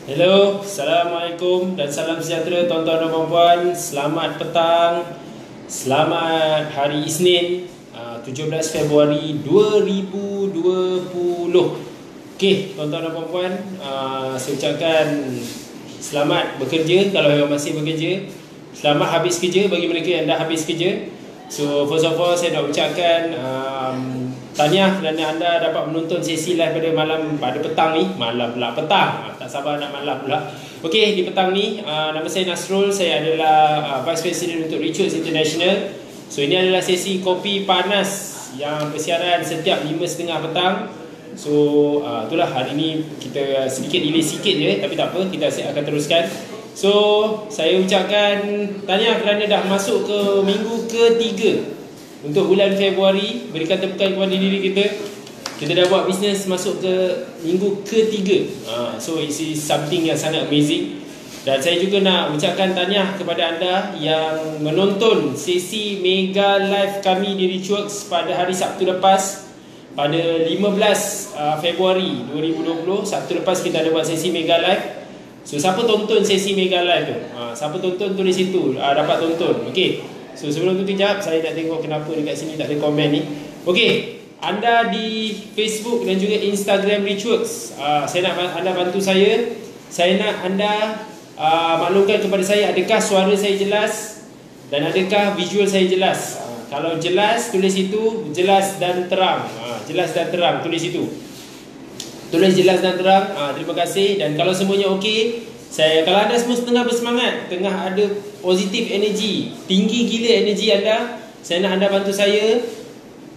Hello, Assalamualaikum dan salam sejahtera tuan-tuan dan puan-puan. Selamat petang, selamat hari Isnin 17 Februari 2020. Okey, tuan-tuan dan puan-puan, saya ucapkan selamat bekerja kalau yang masih bekerja. Selamat habis kerja bagi mereka yang dah habis kerja. So first of all, saya nak ucapkan tahniah kerana anda dapat menonton sesi live pada petang ni. Malam pula, petang. Tak sabar nak malam pula. Okey, di petang ni nama saya Nasrul. Saya adalah Vice President untuk Richards International. So ini adalah sesi kopi panas yang bersiaran setiap 5.30 petang. So itulah, hari ni kita sedikit delay sikit je, tapi tak apa, kita akan teruskan. So saya ucapkan tahniah kerana dah masuk ke minggu ketiga untuk bulan Februari. Berikan tepukan kepada diri kita. Kita dah buat bisnes masuk ke minggu ketiga. So it is something yang sangat amazing. Dan saya juga nak ucapkan tahniah kepada anda yang menonton sesi mega live kami di Richworks pada hari Sabtu lepas, pada 15 Februari 2020. Sabtu lepas kita ada buat sesi mega live. So siapa tonton sesi mega live tu? Siapa tonton tulis situ, dapat tonton. Okey. So sebelum tu kejap, saya nak tengok kenapa dekat sini tak ada komen ni. Okey, anda di Facebook dan juga Instagram Richworks, saya nak anda bantu saya. Saya nak anda maklumkan kepada saya, adakah suara saya jelas dan adakah visual saya jelas. Kalau jelas, tulis itu jelas dan terang. Jelas dan terang, tulis itu. Tulis jelas dan terang. Terima kasih. Dan kalau semuanya okey, kalau anda semua tengah bersemangat, tengah ada positif energy, tinggi gila energy anda, saya nak anda bantu saya.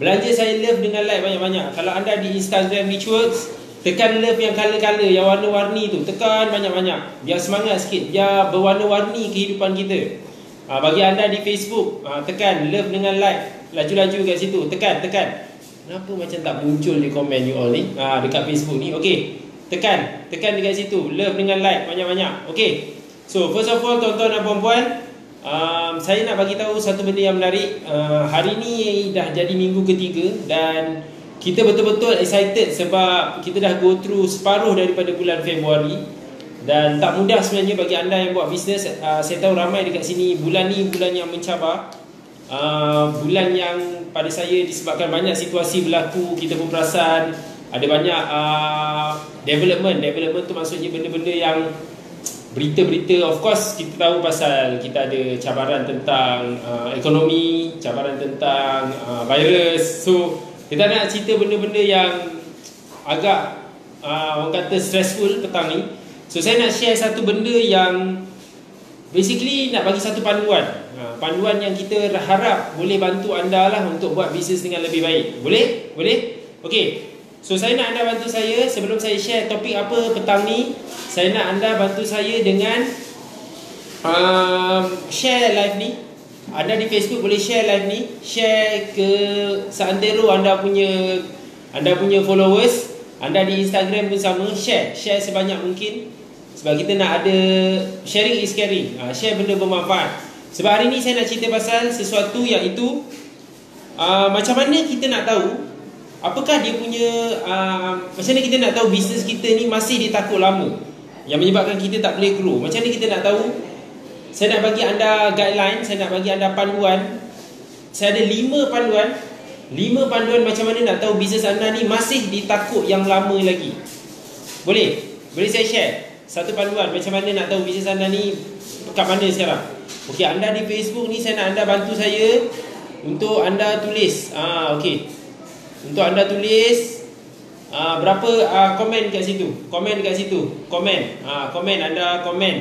Belanja saya love dengan like banyak-banyak. Kalau anda di Instagram Richworks, tekan love yang color-color, yang warna-warni tu, tekan banyak-banyak. Biar semangat sikit, biar berwarna-warni kehidupan kita. Bagi anda di Facebook, tekan love dengan like, laju-laju kat situ, tekan. Kenapa macam tak muncul di komen you all ni dekat Facebook ni? Okey, tekan dekat situ, love dengan like banyak-banyak. Okey. So first of all, tuan-tuan dan puan-puan, saya nak bagi tahu satu benda yang menarik. Hari ni dah jadi minggu ketiga dan kita betul-betul excited sebab kita dah go through separuh daripada bulan Februari. Dan tak mudah sebenarnya bagi anda yang buat bisnes. Saya tahu ramai dekat sini, bulan ni bulan yang mencabar. Bulan yang pada saya disebabkan banyak situasi berlaku, kita pun perasan ada banyak development tu maksudnya benda-benda yang berita-berita. Of course kita tahu pasal kita ada cabaran tentang ekonomi, cabaran tentang virus. So kita nak cerita benda-benda yang agak orang kata stressful petang ni. So saya nak share satu benda yang basically nak bagi satu panduan. Panduan yang kita harap boleh bantu anda lah untuk buat bisnes dengan lebih baik. Boleh? Okey. So saya nak anda bantu saya sebelum saya share topik apa petang ni. Saya nak anda bantu saya dengan share live ni. Anda di Facebook boleh share live ni, share ke seantero anda punya followers. Anda di Instagram pun sama, share sebanyak mungkin. Sebab kita nak ada sharing is caring. Share benda bermanfaat. Sebab hari ni saya nak cerita pasal sesuatu yang itu macam mana kita nak tahu apakah dia punya macam mana kita nak tahu bisnes kita ni masih ditakut lama yang menyebabkan kita tak boleh grow. Macam mana kita nak tahu? Saya nak bagi anda guideline, saya nak bagi anda panduan. Saya ada 5 panduan. 5 panduan macam mana nak tahu bisnes anda ni masih ditakut yang lama lagi. Boleh saya share satu panduan macam mana nak tahu bisnes anda ni kat mana sekarang. Okey, anda di Facebook ni saya nak anda bantu saya untuk anda tulis. Okey. Untuk anda tulis berapa komen kat situ. Komen dekat situ. Komen. Anda komen.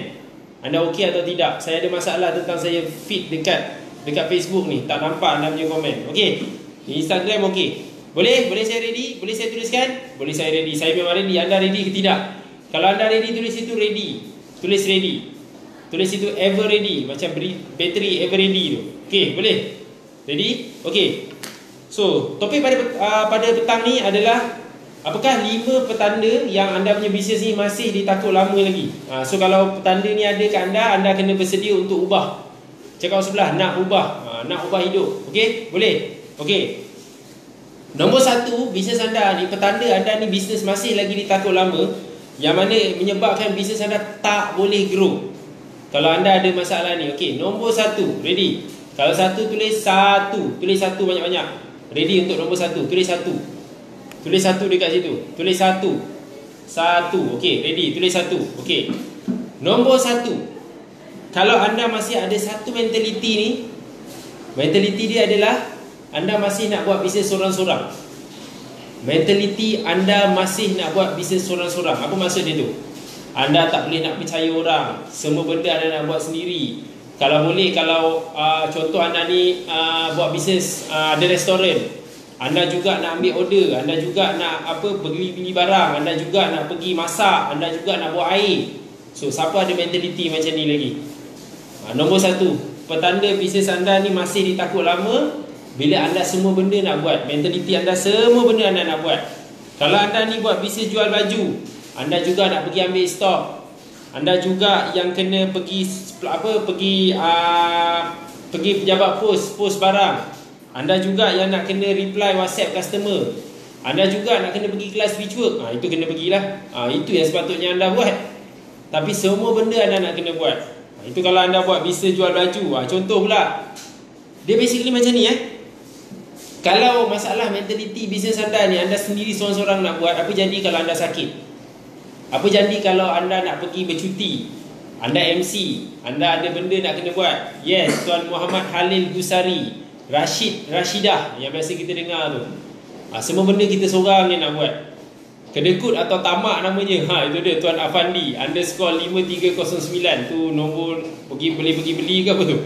Anda okey atau tidak? Saya ada masalah tentang saya feed dekat Facebook ni. Tak nampak anda punya komen. Okey. Di Instagram okey. Boleh saya ready? Boleh saya tuliskan? Boleh saya ready. Saya memang ready. Anda ready ke tidak? Kalau anda ready, tulis itu ready. Tulis ready. Tulis itu ever ready. Macam bateri ever ready tu. Okey, boleh? Ready? Okey. So, topik pada petang ni adalah apakah 5 petanda yang anda punya bisnes ni masih ditakut lama lagi. So, kalau petanda ni ada kat anda kena bersedia untuk ubah. Cakap sebelah, nak ubah hidup. Okey? Boleh? Okey. Nombor 1, bisnes anda ni, petanda anda ni bisnes masih lagi ditakut lama. yang mana menyebabkan bisnes anda tak boleh grow. Kalau anda ada masalah ni, okey, nombor 1, ready. Kalau 1 tulis 1, tulis 1 banyak-banyak. Ready untuk nombor 1, tulis 1. Tulis 1 dekat situ. Tulis 1. 1, okey, ready, tulis 1. Okey. Nombor 1. Kalau anda masih ada satu mentaliti ni, mentaliti dia adalah anda masih nak buat bisnes sorang-sorang. Mentaliti anda masih nak buat bisnes sorang-sorang. Apa maksud dia tu? Anda tak boleh nak percaya orang. Semua benda anda nak buat sendiri. Kalau boleh, kalau contoh anda ni buat bisnes ada restoran, anda juga nak ambil order, anda juga nak beli barang, anda juga nak pergi masak, anda juga nak buat air. So siapa ada mentaliti macam ni lagi? Nombor 1, petanda bisnes anda ni masih ditakut lama. Bila anda semua benda nak buat, mentaliti anda semua benda anda nak buat. Kalau anda ni buat bisnes jual baju, anda juga nak pergi ambil stok, anda juga yang kena pergi pergi pejabat post barang, anda juga yang nak kena reply WhatsApp customer, anda juga nak kena pergi kelas speech work. Itu kena pergilah. Itu yang sepatutnya anda buat. Tapi semua benda anda nak kena buat. Itu kalau anda buat bisnes jual baju. Contoh pula, dia basically macam ni Kalau masalah mentaliti bisnes anda ni, anda sendiri seorang-seorang nak buat, apa jadi kalau anda sakit? Apa jadi kalau anda nak pergi bercuti? Anda MC, anda ada benda nak kena buat. Yes, Tuan Muhammad Halil Gusari, Rashidah yang biasa kita dengar tu. Semua benda kita seorang yang nak buat. Kedekut atau tamak namanya. Itu dia, Tuan Afandi _5309. Tu nombor boleh pergi beli ke apa tu?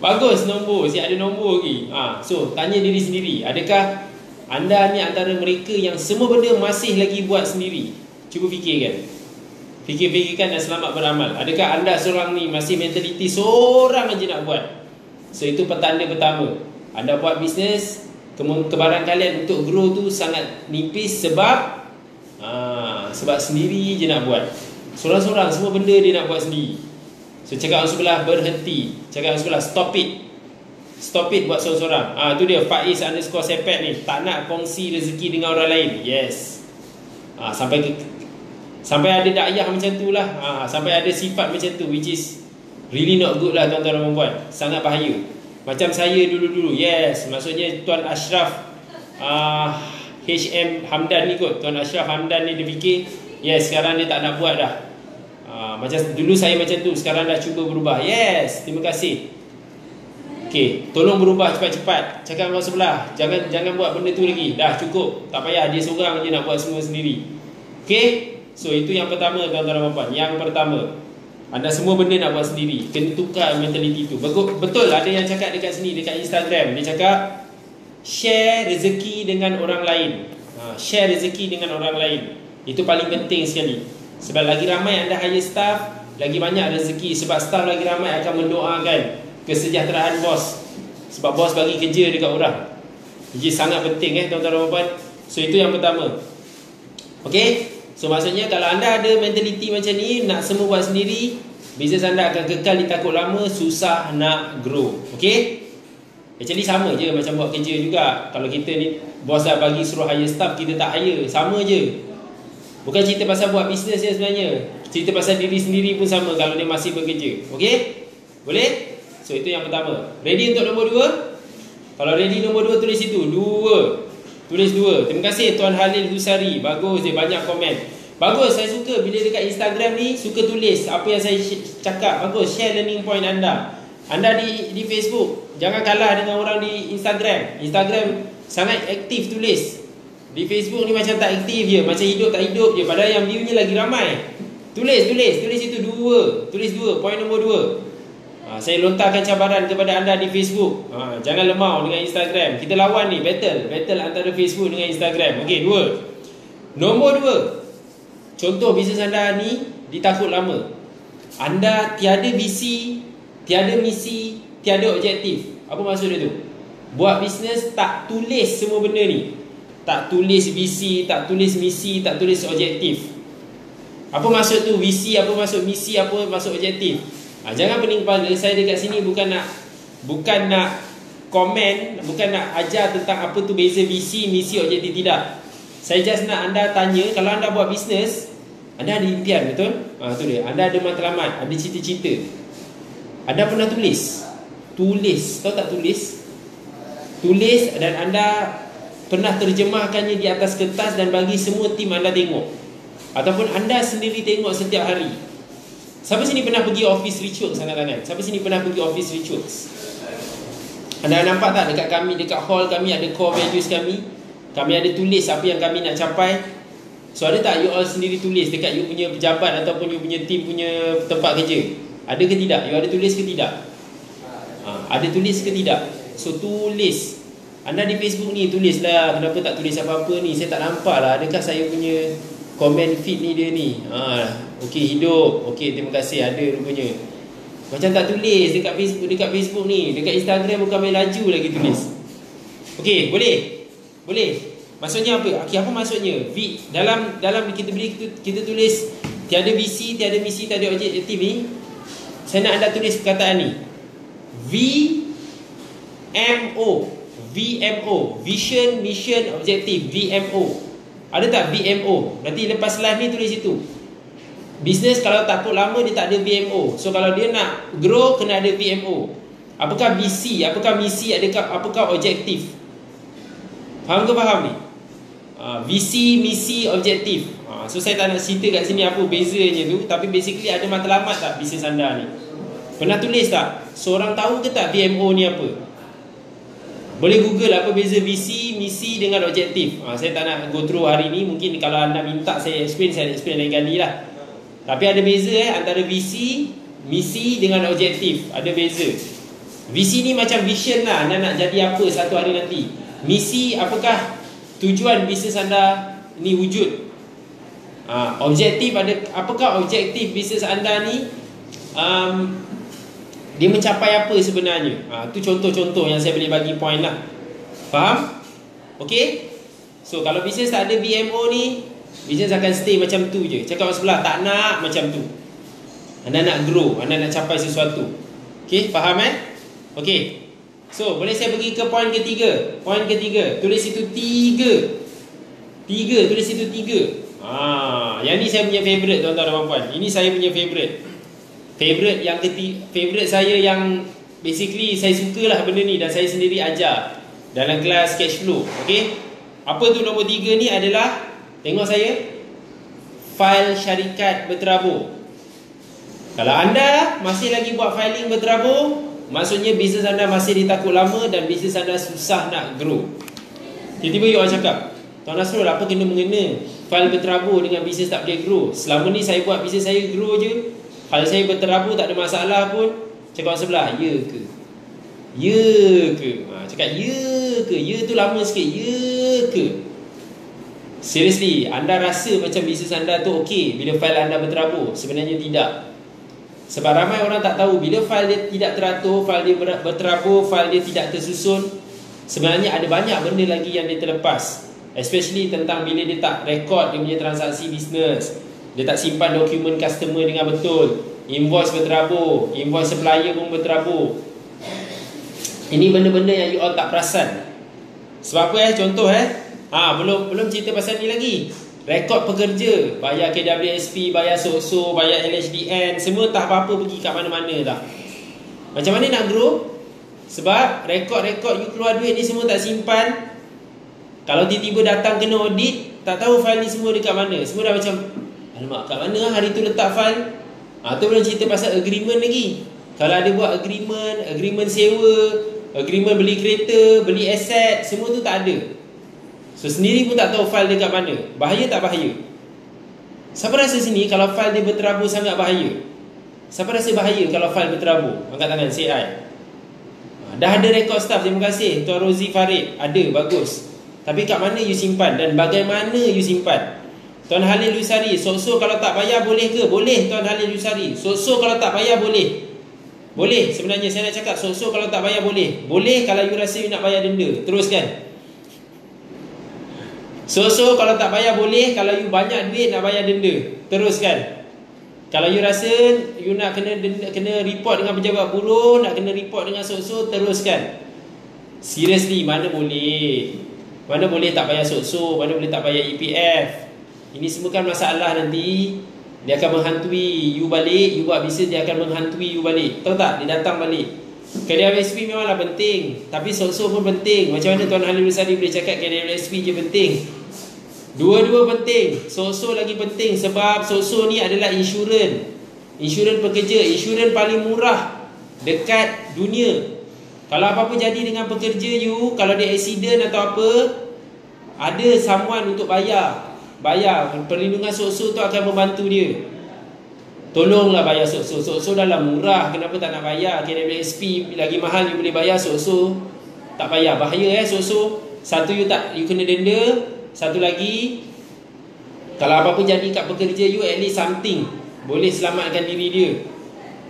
Bagus nombor, siap ada nombor lagi. So tanya diri sendiri, adakah anda ni antara mereka yang semua benda masih lagi buat sendiri? Cuba fikirkan. Fikirkan dan selamat beramal. Adakah anda seorang ni masih mentaliti seorang aja nak buat? So itu petanda pertama. Anda buat bisnes, kebaran kalian untuk grow tu sangat nipis sebab sendiri je nak buat. Seorang-seorang semua benda dia nak buat sendiri. So cakap orang sebelah berhenti, cakap orang sebelah stop it buat seorang-seorang. Tu dia Faiz _sepet ni, tak nak kongsi rezeki dengan orang lain. Yes. Sampai ada dakyah macam tu lah. Sampai ada sifat macam tu, which is really not good lah tuan-tuan dan puan. Sangat bahaya. Macam saya dulu-dulu. Yes, maksudnya Tuan Ashraf HM Hamdan ni kot. Tuan Ashraf Hamdan ni dia fikir, yes, sekarang dia tak nak buat dah. Macam dulu saya macam tu, sekarang dah cuba berubah. Yes, terima kasih. Okey, tolong berubah cepat-cepat. Cakap orang sebelah, jangan buat benda tu lagi. Dah cukup, tak payah, dia seorang je nak buat semua sendiri. Okey, so itu yang pertama tuan-tuan dan puan. Yang pertama, anda semua benda nak buat sendiri. Kena tukar mentaliti tu. Betul, ada yang cakap dekat sini, dekat Instagram, dia cakap share rezeki dengan orang lain. Share rezeki dengan orang lain. Itu paling penting sekali. Sebab lagi ramai anda hire staff, lagi banyak rezeki. Sebab staff lagi ramai akan mendoakan kesejahteraan bos. Sebab bos bagi kerja dekat orang. Jadi sangat penting tuan-tuan dan puan. So itu yang pertama. Okay, so maksudnya kalau anda ada mentaliti macam ni, nak semua buat sendiri, bisnes anda akan kekal ditakut lama, susah nak grow. Okay, actually sama je macam buat kerja juga. Kalau kita ni bos dah bagi suruh hire staff, kita tak hire, sama je. Bukan cerita pasal buat bisnes je sebenarnya, cerita pasal diri sendiri pun sama kalau dia masih bekerja. Okay, boleh? So itu yang pertama. Ready untuk nombor 2? Kalau ready nombor 2 tulis situ 2. Tulis 2. Terima kasih Tuan Halil Gusari. Bagus dia, banyak komen. Bagus, saya suka bila dekat Instagram ni suka tulis apa yang saya cakap. Bagus, share learning point anda. Anda di Facebook, jangan kalah dengan orang di Instagram. Instagram sangat aktif tulis. Di Facebook ni macam tak aktif je, macam hidup tak hidup je, padahal yang viewnya lagi ramai. Tulis itu 2. Tulis 2, poin nombor 2. Saya lontarkan cabaran kepada anda di Facebook. Jangan lemau dengan Instagram. Kita lawan ni, battle antara Facebook dengan Instagram. Okey, 2. Nombor 2. Contoh bisnes anda ni ditakut lama. Anda tiada visi, tiada misi, tiada objektif. Apa maksud dia tu? Buat bisnes tak tulis semua benda ni. Tak tulis visi, tak tulis misi, tak tulis objektif. Apa maksud tu visi, apa maksud misi, apa maksud objektif? Jangan pening kepala. Saya dekat sini bukan nak komen, bukan nak ajar tentang apa tu beza visi, misi, objektif, tidak. Saya just nak anda tanya, kalau anda buat bisnes, Anda ada impian, betul? Tu dia. Anda ada matlamat, ada cita-cita. Anda pernah tulis. Tahu tak tulis? Tulis dan anda pernah terjemahkannya di atas kertas dan bagi semua tim anda tengok. Ataupun anda sendiri tengok setiap hari. Siapa sini pernah pergi office rituals? Angkat tangan. Siapa sini pernah pergi office rituals? Anda nampak tak dekat kami, dekat hall kami ada core values kami. Kami ada tulis apa yang kami nak capai. So ada tak you all sendiri tulis dekat you punya pejabat ataupun you punya team punya tempat kerja? Ada ke tidak? You ada tulis ke tidak? Ada tulis ke tidak? So tulis. Anda di Facebook ni tulislah. Kenapa tak tulis apa-apa ni? Saya tak nampak lah. Adakah saya punya comment feed ni dia ni? Okey, hidup. Okey, terima kasih. Ada rupanya. Macam tak tulis dekat Facebook ni. Dekat Instagram bukan main laju lagi tulis. Okey, boleh? Boleh. Maksudnya apa? Okey, apa maksudnya? Dalam kita tulis tiada visi, tiada misi, tiada objektif ni. Saya nak anda tulis perkataan ni. VMO, Vision, Mission, Objective. VMO. Ada tak VMO? Nanti lepas live ni tulis itu. Bisnes kalau takut lama dia tak ada VMO. So kalau dia nak grow kena ada VMO. Apakah visi? Apakah misi? Apakah objektif? Faham ke faham ni? Visi, misi, objektif. So saya tak nak cerita kat sini apa bezanya tu. Tapi basically ada matlamat tak bisnes anda ni? Pernah tulis tak? Seorang tahu ke tak VMO ni apa? Boleh google apa beza visi, misi dengan objektif. Saya tak nak go through hari ni. Mungkin kalau anda minta saya explain lain kali lah. Tapi ada beza antara visi, misi dengan objektif. Ada beza. Visi ni macam vision lah. Anda nak jadi apa satu hari nanti. Misi, apakah tujuan bisnes anda ni wujud. Objektif, apakah objektif bisnes anda ni dia mencapai apa sebenarnya. Tu contoh-contoh yang saya boleh bagi point lah. Faham? Okay. So kalau bisnes tak ada VMO ni, bisnes akan stay macam tu je. Cakap orang sebelah tak nak macam tu. Anda nak grow, anda nak capai sesuatu. Okay, faham Okay. So boleh saya pergi ke point ketiga. Point ketiga, tulis itu tiga. Tulis itu tiga. Yang ni saya punya favourite tuan-tuan dan puan-puan. Ini saya punya favourite. Favourite saya yang basically saya sukalah benda ni dan saya sendiri ajar dalam kelas cash flow. Okay. Apa tu nombor 3 ni adalah, tengok saya, file syarikat berterabur. Kalau anda masih lagi buat filing berterabur, maksudnya bisnes anda masih ditakut lama dan bisnes anda susah nak grow. Tiba-tiba you orang cakap, Tuan Nasrul, apa kena mengena file berterabur dengan bisnes tak boleh grow? Selama ni saya buat bisnes saya grow je. Kalau saya berterabur tak ada masalah pun. Cakap orang sebelah, ya ke? Ya ke? Cakap ya ke? Ya tu lama sikit. Ya ke? Seriously, anda rasa macam bisnes anda tu okey bila file anda berterabur? Sebenarnya tidak. Sebab ramai orang tak tahu bila file dia tidak teratur, file dia berterabur, file dia tidak tersusun, sebenarnya ada banyak benda lagi yang dia terlepas. Especially tentang bila dia tak rekod dia punya transaksi bisnes. Dia tak simpan dokumen customer dengan betul. Invoice berterabur, invoice supplier pun berterabur. Ini benda-benda yang you all tak perasan. Sebab apa contoh belum cerita pasal ni lagi. Rekod pekerja, bayar KWSP, bayar SOSO, bayar LHDN, semua tak apa-apa pergi kat mana-mana dah. Macam mana nak grow? Sebab rekod-rekod you keluar duit ni semua tak simpan. Kalau tiba-tiba datang kena audit, tak tahu file ni semua dekat mana. Semua dah macam, alamak, kat mana hari tu letak file? Tu belum cerita pasal agreement lagi. Kalau ada buat agreement sewa, agreement beli kereta, beli aset, semua tu tak ada. So sendiri pun tak tahu file dekat mana. Bahaya tak bahaya? Siapa rasa sini kalau file dia berterabur sangat bahaya? Siapa rasa bahaya kalau file berterabur? Angkat tangan, say I. Dah ada rekod staff, terima kasih Tuan Rozi Farid. Ada, bagus. Tapi kat mana you simpan dan bagaimana you simpan? Tuan Halil Lusari, sok-sok kalau tak bayar boleh ke? Boleh Tuan Halil Lusari. Sok-sok kalau tak bayar boleh. Boleh, sebenarnya saya nak cakap sok-sok kalau tak bayar boleh. Boleh kalau you rasa you nak bayar denda. Teruskan. So kalau tak bayar boleh. Kalau you banyak duit nak bayar denda, teruskan. Kalau you rasa you nak kena report dengan pejabat buruh, nak kena report dengan so-so, teruskan. Seriously, mana boleh tak bayar so-so, mana boleh tak bayar EPF. Ini semua kan masalah nanti. Dia akan menghantui you balik. You buat bisnes, dia akan menghantui you balik. Tahu tak? Dia datang balik. KWSP memanglah penting, tapi sok-sok pun penting. Macam mana Tuan Halil Lusari boleh cakap KWSP je penting? Dua-dua penting. Sok-sok lagi penting. Sebab sok-sok ni adalah insurans. Insurans pekerja. Insurans paling murah dekat dunia. Kalau apa-apa jadi dengan pekerja you, kalau dia accident atau apa, ada someone untuk bayar. Perlindungan sok-sok tu akan membantu dia. Tolonglah bayar sok-sok. Sok-sok dah lah murah, kenapa tak nak bayar? KWSP lagi mahal you boleh bayar, sok-sok tak bayar. Bahaya sok-sok. Satu you kena denda. Satu lagi, kalau apa-apa jadi kat pekerja you, at least something boleh selamatkan diri dia.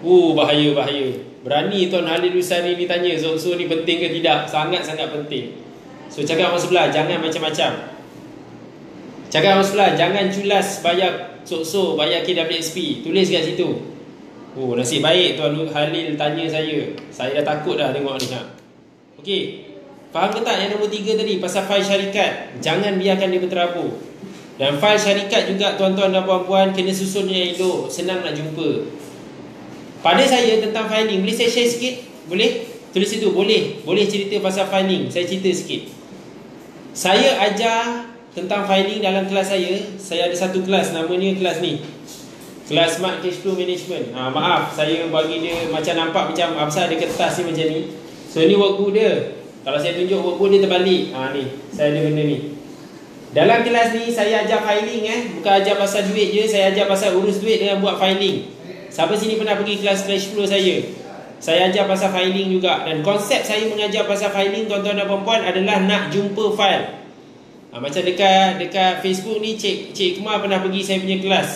Bahaya. Berani Tuan Halil Lusari ni tanya sok-sok ni penting ke tidak? Sangat-sangat penting. So cakap orang sebelah, jangan macam-macam. Cakap orang sebelah, jangan culas bayar sok-sok, bayar KWSP. Tulis kat situ. Nasib baik Tuan Halil tanya saya. Saya dah takut dah tengok ni. Okey. Faham ke tak yang nombor 3 tadi? Pasal fail syarikat. Jangan biarkan dia berterabur. Dan fail syarikat juga tuan-tuan dan puan-puan, kena susunnya elok. Senang nak jumpa. Pada saya tentang filing, boleh saya share sikit? Boleh? Tulis situ, boleh. Boleh cerita pasal filing. Saya cerita sikit. Saya ajar tentang filing dalam kelas saya. Saya ada satu kelas, namanya kelas ni, kelas Smart Cash Flow Management. Maaf, saya bagi dia macam nampak macam apa, ada kertas ni macam ni. So ni workbook dia. Kalau saya tunjuk workbook dia terbalik. Ni, saya ada benda ni. Dalam kelas ni saya ajar filing bukan ajar pasal duit je. Saya ajar pasal urus duit dengan buat filing. Siapa sini pernah pergi kelas cash flow saya? Saya ajar pasal filing juga. Dan konsep saya mengajar pasal filing, tuan-tuan dan puan-puan, adalah nak jumpa file. Macam dekat Facebook ni, Cik Hikmah pernah pergi saya punya kelas.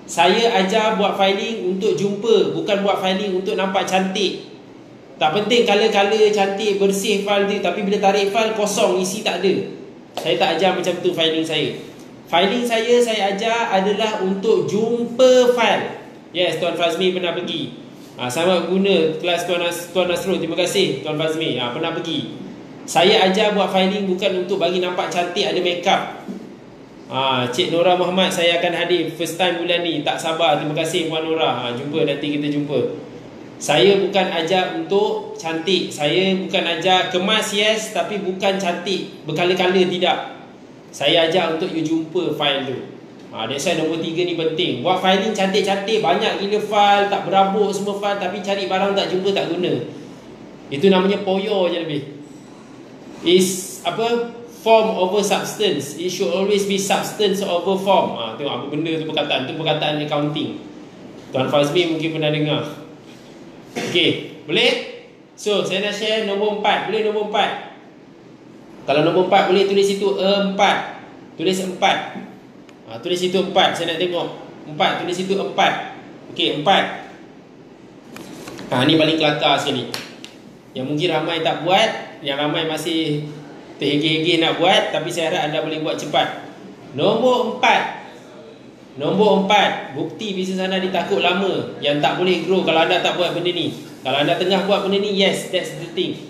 Saya ajar buat filing untuk jumpa, bukan buat filing untuk nampak cantik. Tak penting color-color cantik, bersih file tu, tapi bila tarik file kosong, isi tak ada. Saya tak ajar macam tu filing saya. Filing saya ajar adalah untuk jumpa file. Yes, Tuan Fazmi pernah pergi. Selamat guna kelas Tuan Nasrul. Terima kasih Tuan Fazmi. Pernah pergi. Saya ajar buat filing bukan untuk bagi nampak cantik, ada makeup. Cik Nora Muhammad, saya akan hadir first time bulan ni. Tak sabar. Terima kasih Puan Nora. Jumpa, nanti kita jumpa. Saya bukan ajar untuk cantik. Saya bukan ajar kemas, yes, tapi bukan cantik berkala-kala, tidak. Saya ajar untuk you jumpa file tu. That's why nombor 3 ni penting. Buat filing cantik-cantik, banyak gila file, tak berabuk semua file, tapi cari barang tak jumpa, tak guna. Itu namanya poyo je lebih. Is form over substance. It should always be substance over form. Tengok apa benda tu perkataan. Tu perkataan accounting. Tuan Fazmi mungkin pernah dengar. Okey, boleh? So, saya nak share nombor 4. Boleh nombor 4? Kalau nombor 4 boleh tulis situ 4. Tulis 4. Tulis situ 4. Saya nak tengok 4. Tulis situ 4. Okey, 4. Ni paling kelakar sekali. Yang mungkin ramai tak buat, yang ramai masih terhege-hege nak buat, tapi saya harap anda boleh buat cepat. Nombor 4. Nombor 4. Bukti bisnes anda ditakut lama, yang tak boleh grow kalau anda tak buat benda ni. Kalau anda tengah buat benda ni, yes, that's the thing.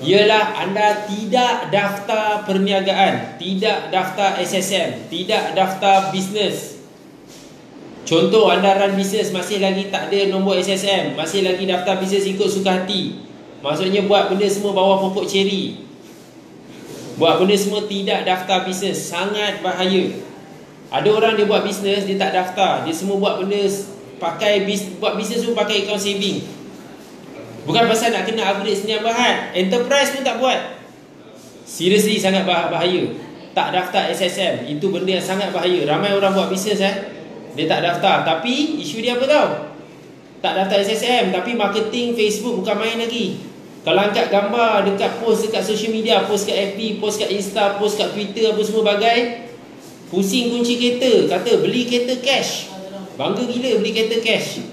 Ialah anda tidak daftar perniagaan, tidak daftar SSM, tidak daftar bisnes. Contoh, anda run bisnes masih lagi tak ada nombor SSM, masih lagi daftar bisnes ikut suka hati. Maksudnya buat benda semua bawah pokok ceri, buat benda semua tidak daftar bisnes. Sangat bahaya. Ada orang dia buat bisnes, dia tak daftar, dia semua buat benda buat bisnes pun pakai account saving. Bukan pasal nak kena upgrade senyap bahat, enterprise pun tak buat. Seriously, sangat bahaya. Tak daftar SSM, itu benda yang sangat bahaya. Ramai orang buat bisnes dia tak daftar, tapi isu dia apa tau? Tak daftar SSM, tapi marketing Facebook bukan main lagi. Kalau angkat gambar dekat post dekat social media, post kat FB, post kat Insta, post kat Twitter, apa semua bagai, pusing kunci kereta, kata beli kereta cash. Bangga gila beli kereta cash.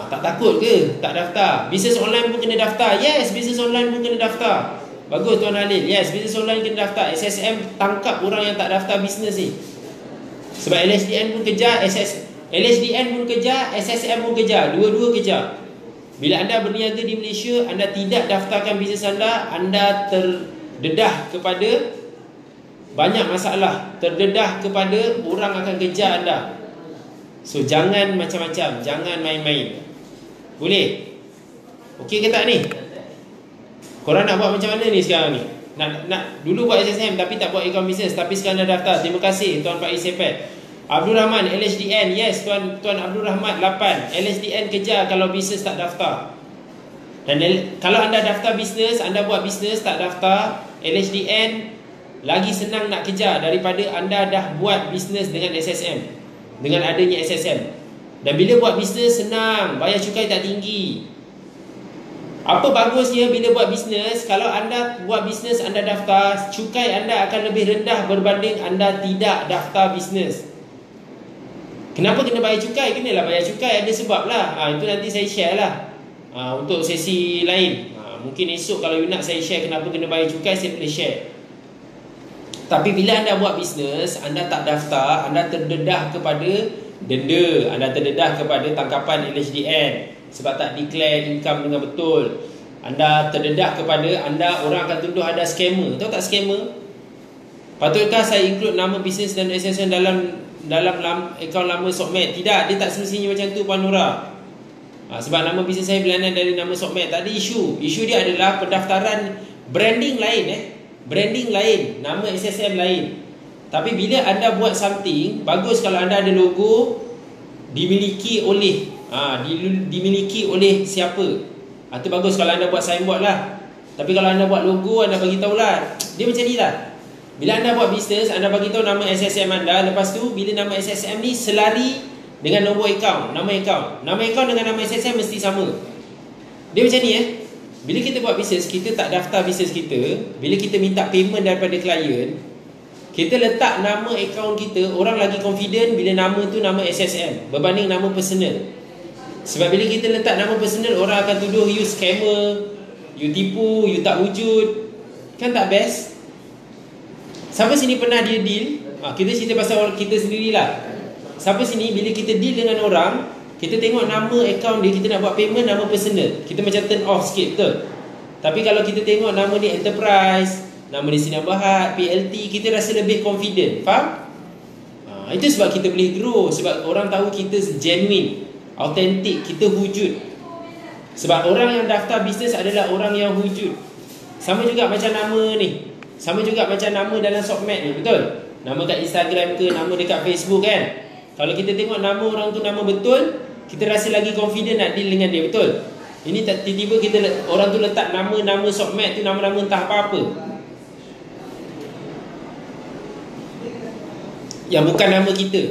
Tak takut ke? Tak daftar. Bisnes online pun kena daftar. Yes, bisnes online pun kena daftar. Bagus Tuan Halil. Yes, bisnes online kena daftar. SSM tangkap orang yang tak daftar bisnes ni. Sebab LHDN pun kejar, LHDN pun kejar, SSM pun kejar. Dua-dua kejar. Bila anda berniaga di Malaysia, anda tidak daftarkan bisnes anda terdedah kepada banyak masalah, terdedah kepada orang akan kejar anda. So jangan macam-macam, jangan main-main. Boleh? Okey ke tak ni? Korang nak buat macam mana ni sekarang ni? Nak dulu buat SSM tapi tak buat account business, tapi sekarang dah daftar. Terima kasih Tuan Faiz Sepet. Abdul Rahman LHDN, yes Tuan Abdul Rahman 8. LHDN kejar kalau bisnes tak daftar. Dan kalau anda daftar bisnes, anda buat bisnes tak daftar, LHDN lagi senang nak kejar daripada anda dah buat bisnes dengan SSM, dengan adanya SSM. Dan bila buat bisnes senang, bayar cukai tak tinggi. Apa bagusnya bila buat bisnes? Kalau anda buat bisnes, anda daftar, cukai anda akan lebih rendah berbanding anda tidak daftar bisnes. Kenapa kena bayar cukai? Kenalah bayar cukai, ada sebab lah. Itu nanti saya share lah untuk sesi lain. Mungkin esok kalau you nak saya share kenapa kena bayar cukai, saya boleh share. Tapi bila anda buat bisnes, anda tak daftar, anda terdedah kepada denda, anda terdedah kepada tangkapan LHDN sebab tak declare income dengan betul. Anda terdedah kepada orang akan tuduh anda scammer. Tahu tak scammer? Patutkah saya include nama bisnes dan SSN dalam akaun lama Sokmed? Tidak, dia tak semestinya macam tu Puan Nura. Sebab nama bisnes saya berlainan dari nama Sokmed. Tak ada isu. Isu dia adalah pendaftaran branding lain branding lain, nama SSM lain. Tapi bila anda buat something, bagus kalau anda ada logo dimiliki oleh dimiliki oleh siapa. Itu bagus kalau anda buat signboard lah. Tapi kalau anda buat logo, anda bagi tahulah. Dia macam ni lah. Bila anda buat bisnes, anda bagi tahu nama SSM anda. Lepas tu bila nama SSM ni selari dengan nombor akaun, nama akaun dengan nama SSM mesti sama. Dia macam ni Bila kita buat bisnes, kita tak daftar bisnes kita. Bila kita minta payment daripada klien, kita letak nama akaun kita, orang lagi confident bila nama tu nama SSM berbanding nama personal. Sebab bila kita letak nama personal, orang akan tuduh you scammer, you tipu, you tak wujud. Kan tak best? Siapa sini pernah dia deal? Kita cerita pasal orang kita sendirilah. Siapa sini bila kita deal dengan orang, kita tengok nama akaun dia, kita nak buat payment nama personal, kita macam turn off sikit, betul? Tapi kalau kita tengok nama dia enterprise, nama dia Sinar Berhad, PLT, kita rasa lebih confident. Faham? Itu sebab kita boleh grow. Sebab orang tahu kita genuine, autentik, kita wujud. Sebab orang yang daftar bisnes adalah orang yang wujud. Sama juga macam nama ni, sama juga macam nama dalam Sokmed ni, betul? Nama kat Instagram ke, nama dekat Facebook kan. Kalau kita tengok nama orang tu nama betul, kita rasa lagi confident nak deal dengan dia, betul? Ini tiba-tiba orang tu letak nama-nama Sokmed tu, nama-nama entah apa-apa yang bukan nama kita.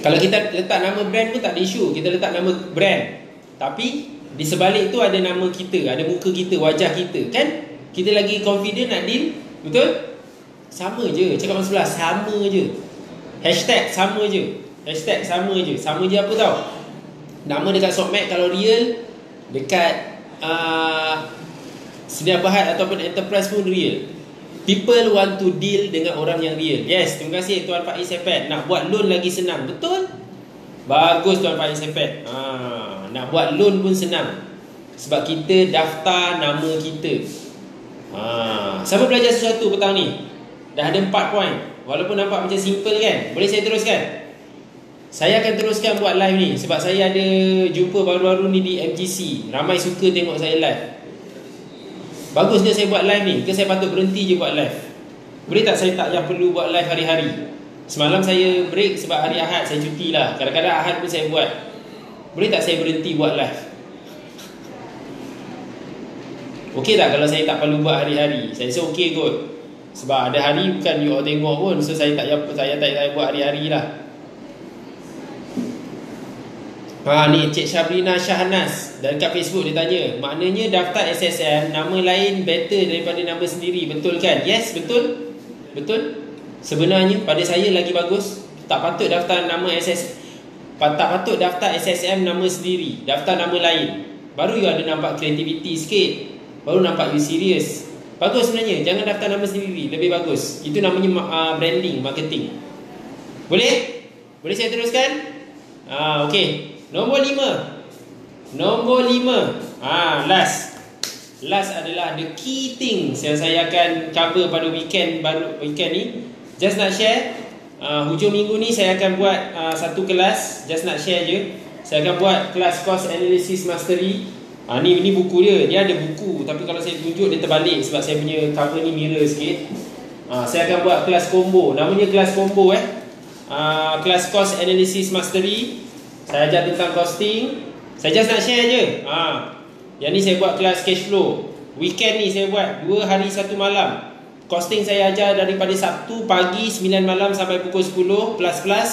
Kalau kita letak nama brand pun tak ada isu, kita letak nama brand, tapi di sebalik tu ada nama kita, ada muka kita, wajah kita, kan? Kita lagi confident nak deal, betul? Sama je, cakap orang sebelah, sama je. Hashtag sama je. Hashtag sama je. Sama je apa tau? Nama dekat Sokmed kalau real, dekat Sinar Berhad ataupun enterprise pun real. People want to deal dengan orang yang real. Yes, terima kasih Tuan Faiz Sepet. Nak buat loan lagi senang, betul? Bagus Tuan Faiz Sepet. Nak buat loan pun senang sebab kita daftar nama kita. Siapa belajar sesuatu petang ni? Dah ada 4 poin. Walaupun nampak macam simple kan. Boleh saya teruskan? Saya akan teruskan buat live ni sebab saya ada jumpa baru-baru ni di MGC. Ramai suka tengok saya live. Bagusnya saya buat live ni ke saya patut berhenti je buat live? Boleh tak saya tak yang perlu buat live hari-hari? Semalam saya break sebab hari Ahad saya cuti lah. Kadang-kadang Ahad pun saya buat. Boleh tak saya berhenti buat live? Okey tak kalau saya tak perlu buat hari-hari? Saya rasa okey kot. Sebab ada hari bukan you all tengok pun. So saya tak payah buat hari-hari lah. Ni Cik Syabrina Syahnas dan kat Facebook dia tanya, maknanya daftar SSM nama lain better daripada nama sendiri, betul kan? Yes, betul. Betul. Sebenarnya pada saya lagi bagus. Tak patut daftar nama tak patut daftar SSM nama sendiri, daftar nama lain. Baru you ada nampak kreativiti sikit, baru nampak you serius. Bagus sebenarnya, jangan daftar nama sendiri, lebih bagus. Itu namanya branding, marketing. Boleh? Boleh saya teruskan? Okey. Nombor 5. Last. Last adalah the key things yang saya akan cover pada weekend ni. Just nak share, hujung minggu ni saya akan buat satu kelas. Just nak share je. Saya akan buat kelas Cost Analysis Mastery. Ni buku dia. Dia ada buku, tapi kalau saya tunjuk dia terbalik sebab saya punya cover ni mirror sikit. Saya akan buat kelas combo. Namanya kelas combo kelas Cost Analysis Mastery. Saya ajar tentang costing. Saya just nak share je. Yang ni saya buat kelas cash flow. Weekend ni saya buat 2 hari 1 malam. Costing saya ajar daripada Sabtu pagi 9 malam sampai pukul 10 plus.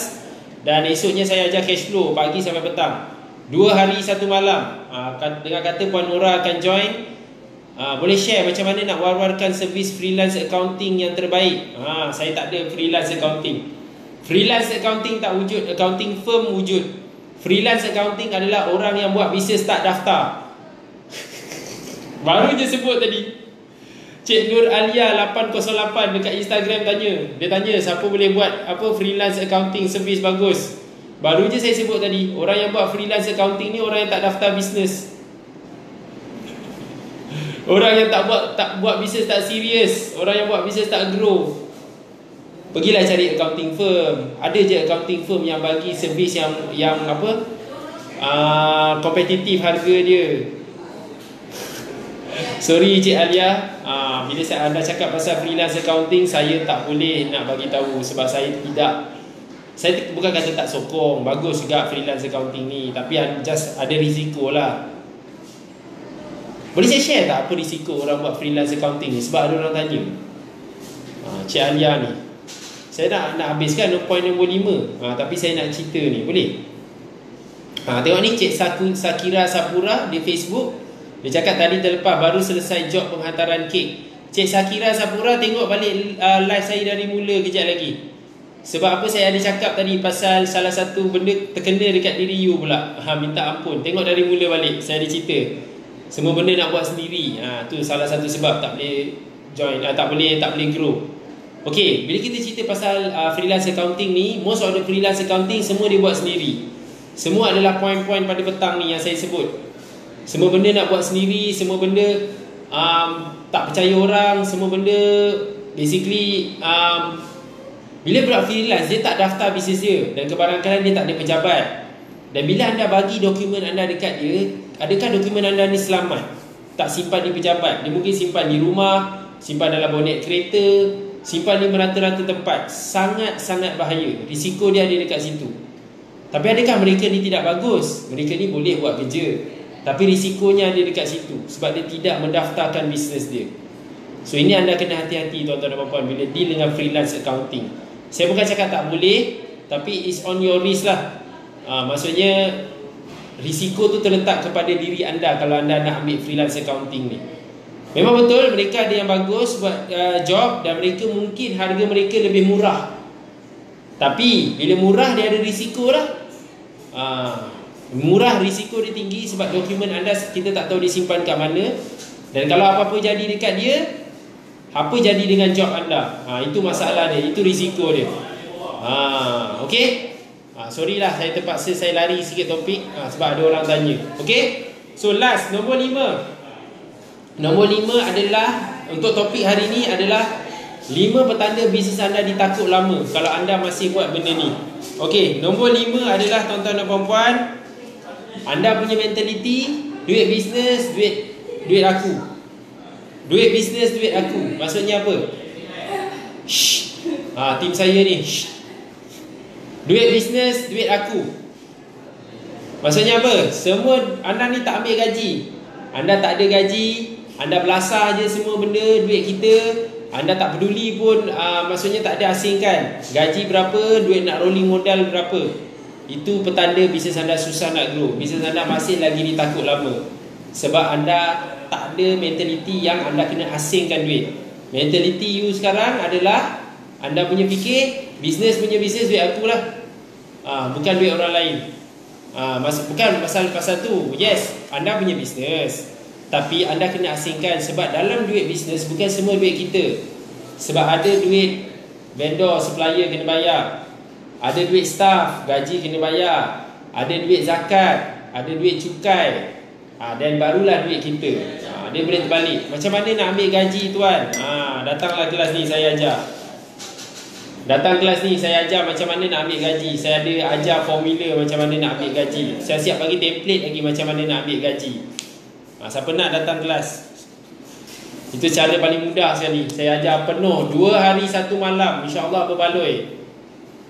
Dan esoknya saya ajar cash flow pagi sampai petang. 2 hari 1 malam. Dengan kata Puan Nora akan join. Boleh share macam mana nak war-warkan servis freelance accounting yang terbaik. Saya tak ada freelance accounting. Freelance accounting tak wujud, accounting firm wujud. Freelance accounting adalah orang yang buat bisnes tak daftar. Baru je sebut tadi. Cik Nur Alia 808 dekat Instagram tanya. Dia tanya siapa boleh buat freelance accounting servis bagus. Baru je saya sebut tadi. Orang yang buat freelance accounting ni orang yang tak daftar bisnes. Orang yang tak buat bisnes tak serius. Orang yang buat bisnes tak grow. Pergilah cari accounting firm. Ada je accounting firm yang bagi servis yang kompetitif harga dia. Sorry Cik Alia, bila anda cakap pasal freelance accounting, saya tak boleh nak bagi tahu sebab saya bukan kata tak sokong, bagus juga freelance accounting ni, tapi just ada risiko lah. Boleh saya share tak apa risiko orang buat freelance accounting ni? Sebab ada orang tanya. Cik Alia ni, saya nak habiskan point nombor 5, tapi saya nak cerita ni, boleh? Tengok ni Cik Sakira Sapura di Facebook. Dia cakap tadi terlepas baru selesai job penghantaran kek. Cik Sakira Sapura, tengok balik live saya dari mula kejap lagi. Sebab apa saya ada cakap tadi pasal salah satu benda terkena dekat diri you pula. Minta ampun. Tengok dari mula balik. Saya ada cerita. Semua benda nak buat sendiri. Tu salah satu sebab tak boleh join, tak boleh grow. Okay, bila kita cerita pasal freelance accounting ni, most of the freelance accounting semua dia buat sendiri. Semua adalah poin-poin pada petang ni yang saya sebut. Semua benda nak buat sendiri, semua benda tak percaya orang, semua benda basically bila buat freelance dia tak daftar bisnes dia dan kebarangkalian dia tak ada pejabat. Dan bila anda bagi dokumen anda dekat dia, adakah dokumen anda ni selamat? Tak simpan di pejabat, dia mungkin simpan di rumah, simpan dalam bonet kereta, simpan di merata-rata tempat. Sangat-sangat bahaya. Risiko dia ada dekat situ. Tapi adakah mereka ni tidak bagus? Mereka ni boleh buat kerja, tapi risikonya ada dekat situ sebab dia tidak mendaftarkan bisnes dia. So ini anda kena hati-hati tuan-tuan dan puan-puan bila deal dengan freelance accounting. Saya bukan cakap tak boleh, tapi it's on your risk lah. Maksudnya risiko tu terletak kepada diri anda kalau anda nak ambil freelance accounting ni. Memang betul mereka ada yang bagus buat job dan mereka mungkin harga mereka lebih murah. Tapi bila murah dia ada risiko lah. Murah risiko dia tinggi sebab dokumen anda kita tak tahu disimpan kat mana. Dan kalau apa-apa jadi dekat dia, apa jadi dengan job anda? Itu masalah dia, itu risiko dia. Okay? Sorry lah saya terpaksa saya lari sikit topik sebab ada orang tanya. Okay? So last, nombor 5. Nombor 5 adalah untuk topik hari ni adalah 5 petanda bisnes anda ditakut lama kalau anda masih buat benda ni. Okay, nombor 5 adalah tuan-tuan dan puan-puan, anda punya mentaliti duit bisnes, duit aku. Duit bisnes, duit aku. Maksudnya apa? Shh. Tim saya ni. Shh. Duit bisnes, duit aku. Maksudnya apa? Semua anda ni tak ambil gaji. Anda tak ada gaji, anda belasah je semua benda duit kita. Anda tak peduli pun, maksudnya tak ada asingkan. Gaji berapa, duit nak rolling modal berapa. Itu petanda bisnes anda susah nak grow. Bisnes anda masih lagi ditakut lama sebab anda tak ada mentaliti yang anda kena asingkan duit. Mentaliti you sekarang adalah anda punya fikir bisnes punya bisnes duit aku lah, bukan duit orang lain. Bukan pasal tu. Yes, anda punya bisnes, tapi anda kena asingkan sebab dalam duit bisnes bukan semua duit kita. Sebab ada duit vendor, supplier kena bayar, ada duit staff, gaji kena bayar, ada duit zakat, ada duit cukai, dan barulah duit kita. Dia boleh terbalik. Macam mana nak ambil gaji tuan? Datanglah kelas ni saya ajar. Datang kelas ni saya ajar macam mana nak ambil gaji. Saya ada ajar formula macam mana nak ambil gaji. Saya siap bagi template lagi macam mana nak ambil gaji. Siapa nak datang kelas? Itu cara paling mudah sekali. Saya ajar penuh 2 hari 1 malam, InsyaAllah berbaloi.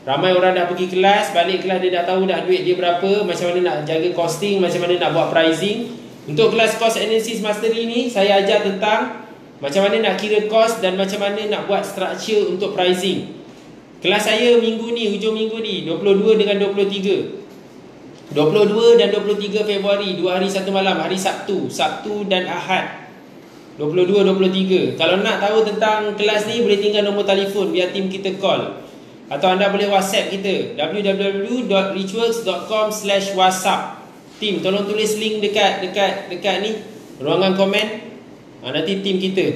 Ramai orang dah pergi kelas, balik kelas dia dah tahu dah duit dia berapa, macam mana nak jaga costing, macam mana nak buat pricing. Untuk kelas cost analysis mastery ni, saya ajar tentang macam mana nak kira cost dan macam mana nak buat structure untuk pricing. Kelas saya minggu ni, hujung minggu ni, 22 dengan 23. 22 dan 23 Februari, 2 hari 1 malam, hari Sabtu dan Ahad. 22-23. Kalau nak tahu tentang kelas ni, boleh tinggal nombor telefon biar tim kita call. Atau anda boleh WhatsApp kita, www.richworks.com/whatsapp. Tim, tolong tulis link dekat ni, ruangan komen. Nanti tim kita.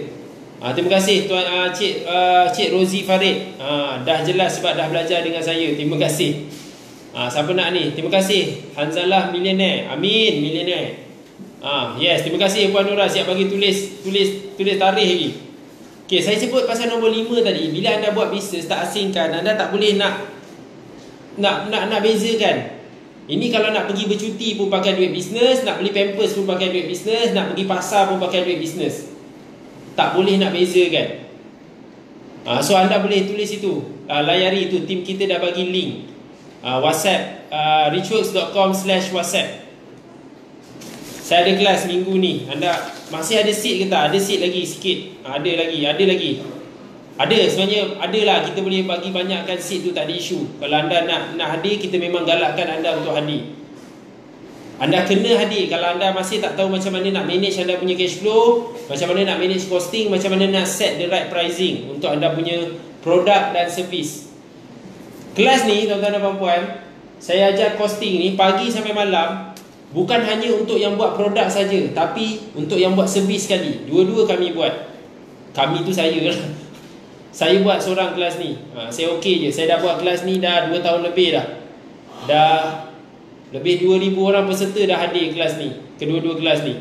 Terima kasih tuan Cik Rozi Farid. Dah jelas sebab dah belajar dengan saya. Terima kasih. Siapa nak ni? Terima kasih. Hanzalah Millionaire. Amin Millionaire. Yes, terima kasih Puan Nura, siap bagi tulis tarikh lagi. Okey, saya sebut pasal nombor 5 tadi. Bila anda buat bisnes tak asingkan, anda tak boleh nak bezakan. Ini kalau nak pergi bercuti pun pakai duit bisnes, nak beli pampers pun pakai duit bisnes, nak pergi pasar pun pakai duit bisnes. Tak boleh nak bezakan. So anda boleh tulis itu, layari itu, tim kita dah bagi link. WhatsApp, richworks.com/whatsapp. Saya ada kelas minggu ni. Anda masih ada seat ke tak? Ada seat lagi sikit. Ada lagi. Ada sebenarnya, adalah. Kita boleh bagi banyakkan seat tu, tak ada isu. Kalau anda nak hadir, kita memang galakkan anda untuk hadir. Anda kena hadir. Kalau anda masih tak tahu macam mana nak manage anda punya cash flow, macam mana nak manage costing, macam mana nak set the right pricing untuk anda punya produk dan servis. Kelas ni tuan-tuan dan puan-puan, saya ajar costing ni pagi sampai malam. Bukan hanya untuk yang buat produk saja, tapi untuk yang buat servis sekali. Dua-dua kami buat. Kami tu saya lah. Saya buat seorang kelas ni. Saya okey je. Saya dah buat kelas ni dah 2 tahun lebih dah. Dah lebih 2,000 orang peserta dah hadir kelas ni. Kedua-dua kelas ni.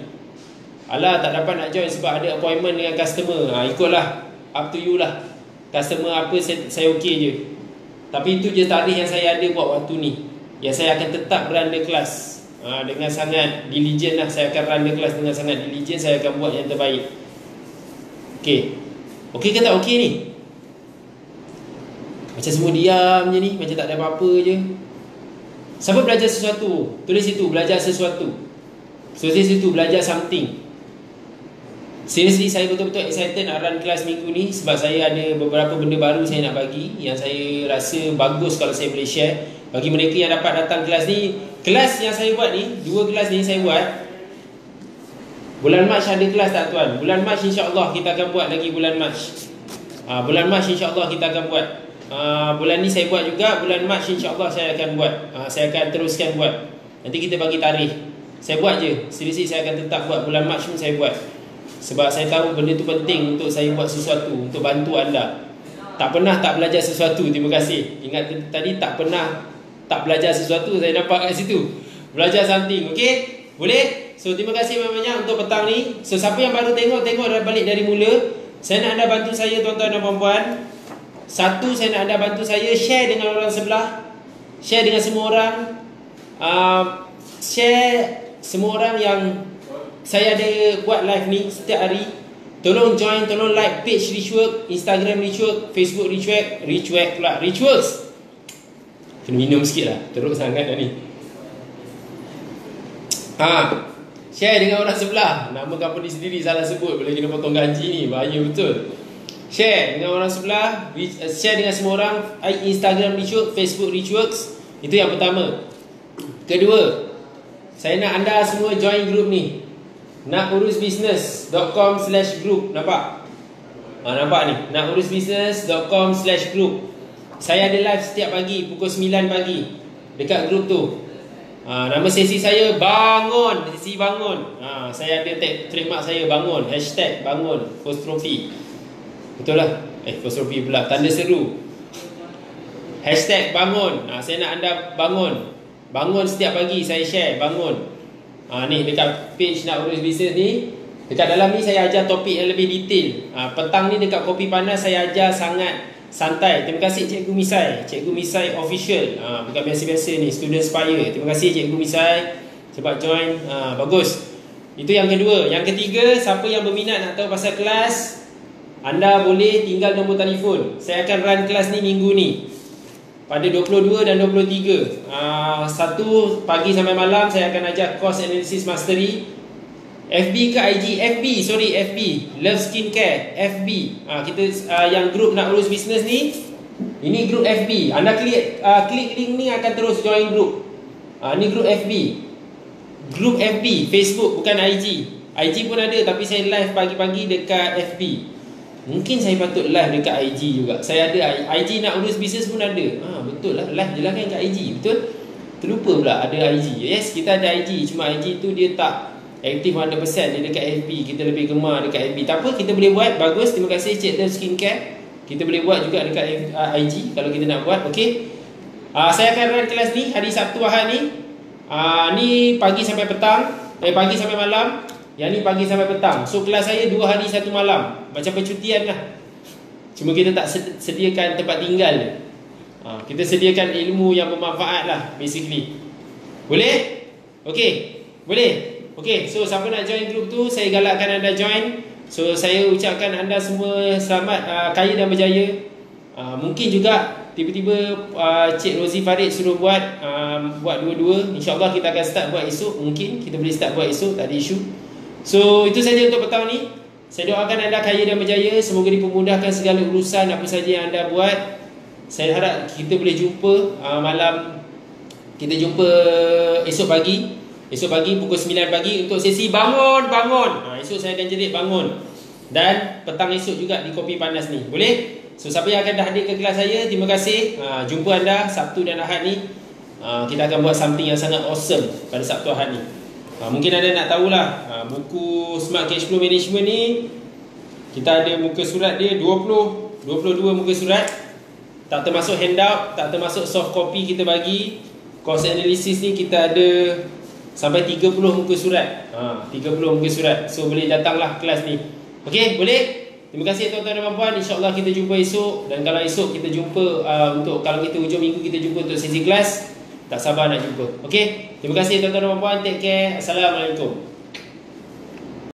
Alah, tak dapat nak join sebab ada appointment dengan customer. Ikutlah. Up to you lah. Customer apa saya okey je. Tapi itu je tarikh yang saya ada buat waktu ni. Yang saya akan tetap beranda kelas. Dengan sangat diligent lah. Saya akan run the kelas dengan sangat diligent. Saya akan buat yang terbaik. Okey. Okey ke tak okey ni? Macam semua diam je ni. Macam tak ada apa-apa je. Siapa belajar sesuatu? Tulis itu, belajar sesuatu. Tulis itu, belajar something. Seriously, saya betul-betul excited nak run kelas minggu ni. Sebab saya ada beberapa benda baru saya nak bagi, yang saya rasa bagus kalau saya boleh share bagi mereka yang dapat datang kelas ni. Kelas yang saya buat ni, 2 kelas ni saya buat. Bulan Mac ada kelas tak tuan? Bulan Mac insya-Allah kita akan buat lagi bulan Mac. Bulan Mac insya-Allah kita akan buat. Bulan ni saya buat juga. Bulan Mac insya-Allah saya akan buat. Saya akan teruskan buat. Nanti kita bagi tarikh. Saya buat je. Seriously, saya akan tetap buat. Bulan Mac pun saya buat. Sebab saya tahu benda tu penting untuk saya buat sesuatu, untuk bantu anda. Tak pernah tak belajar sesuatu. Terima kasih. Ingat tadi, tak pernah tak belajar sesuatu. Saya nampak kat situ. Belajar something. Okey? Boleh? So terima kasih banyak-banyak untuk petang ni. So siapa yang baru tengok dah balik dari mula. Saya nak anda bantu saya tuan-tuan dan puan-puan. Satu, saya nak anda bantu saya share dengan orang sebelah. Share dengan semua orang. Share semua orang yang saya ada buat live ni setiap hari. Tolong join, tolong like page Richworks, Instagram Richworks, Facebook Richworks. Kena minum sikit lah, teruk sangat dah ni. Share dengan orang sebelah. Nama company sendiri salah sebut, boleh kena potong gaji ni, bahaya betul. Share dengan orang sebelah. Share dengan semua orang. Instagram Richworks, Facebook Richworks. Itu yang pertama. Kedua, saya nak anda semua join group ni, nakurusbusiness.com/group. Nampak? Nampak ni, nakurusbusiness.com/group. Saya ada live setiap pagi pukul 9 pagi dekat grup tu. Nama sesi saya Bangun. Sesi Bangun. Saya ada trademark saya Bangun. Hashtag Bangun Apostrophe. Betul lah. Apostrophe pula, tanda seru. Hashtag Bangun. Saya nak anda bangun. Bangun setiap pagi saya share Bangun. Ni dekat page Nak Urus Bisnes ni. Dekat dalam ni saya ajar topik yang lebih detail. Petang ni dekat Kopi Panas saya ajar sangat santai. Terima kasih Cikgu Misai. Cikgu Misai official. Bukan biasa-biasa ni, Student Spire. Terima kasih Cikgu Misai sebab join. Bagus. Itu yang kedua. Yang ketiga, siapa yang berminat nak tahu pasal kelas, anda boleh tinggal nombor telefon. Saya akan run kelas ni minggu ni, pada 22 dan 23. Satu pagi sampai malam saya akan ajar course analysis mastery. FB ke IG? FB. Love Skincare FB. Kita yang group nak urus bisnes ni, ini group FB. Anda klik link ni akan terus join group. Ni group FB. Group FB, Facebook bukan IG. IG pun ada tapi saya live pagi-pagi dekat FB. Mungkin saya patut live dekat IG juga. Saya ada IG nak urus bisnes pun ada. Betul lah, live je lah kan kat IG. Betul? Terlupa pula ada IG. Yes, kita ada IG. Cuma IG tu dia tak aktif 100%. Dia dekat FB. Kita lebih gemar dekat FB. Tak apa, kita boleh buat. Bagus, terima kasih Cik Love Skincare. Kita boleh buat juga dekat IG kalau kita nak buat. Okay. Saya akan run kelas ni hari Sabtu Ahad ni. Ni pagi sampai petang. Pagi sampai malam. Yang ni pagi sampai petang. So kelas saya 2 hari 1 malam. Macam percutian lah. Cuma kita tak sediakan tempat tinggal. Kita sediakan ilmu yang bermanfaat lah, basically. Boleh? Okay. Boleh? Okay, so siapa nak join group tu, saya galakkan anda join. So saya ucapkan anda semua selamat, kaya dan berjaya. Mungkin juga tiba-tiba Cik Rozi Farid suruh buat dua-dua. InsyaAllah kita akan start buat esok. Mungkin kita boleh start buat esok, tak ada isu. So itu saja untuk petang ni. Saya doakan anda kaya dan berjaya. Semoga dipermudahkan segala urusan apa saja yang anda buat. Saya harap kita boleh jumpa malam. Kita jumpa esok pagi. Esok pagi pukul 9 pagi untuk sesi bangun. Esok saya akan jerit bangun. Dan petang esok juga di Kopi Panas ni. Boleh? So siapa yang akan dah hadir ke kelas saya, terima kasih. Jumpa anda Sabtu dan Ahad ni. Kita akan buat something yang sangat awesome pada Sabtu Ahad ni. Mungkin anda nak tahulah, buku Smart Cash Flow Management ni, kita ada muka surat dia 22 muka surat. Tak termasuk handout, tak termasuk soft copy kita bagi. Course analysis ni kita ada sampai 30 muka surat. 30 muka surat. So boleh datanglah kelas ni. Okey, boleh? Terima kasih tuan-tuan dan puan-puan. InsyaAllah kita jumpa esok. Dan kalau esok kita jumpa kalau kita hujung minggu kita jumpa untuk sesi kelas, tak sabar nak jumpa. Okey? Terima kasih tuan-tuan dan puan-puan. Take care. Assalamualaikum.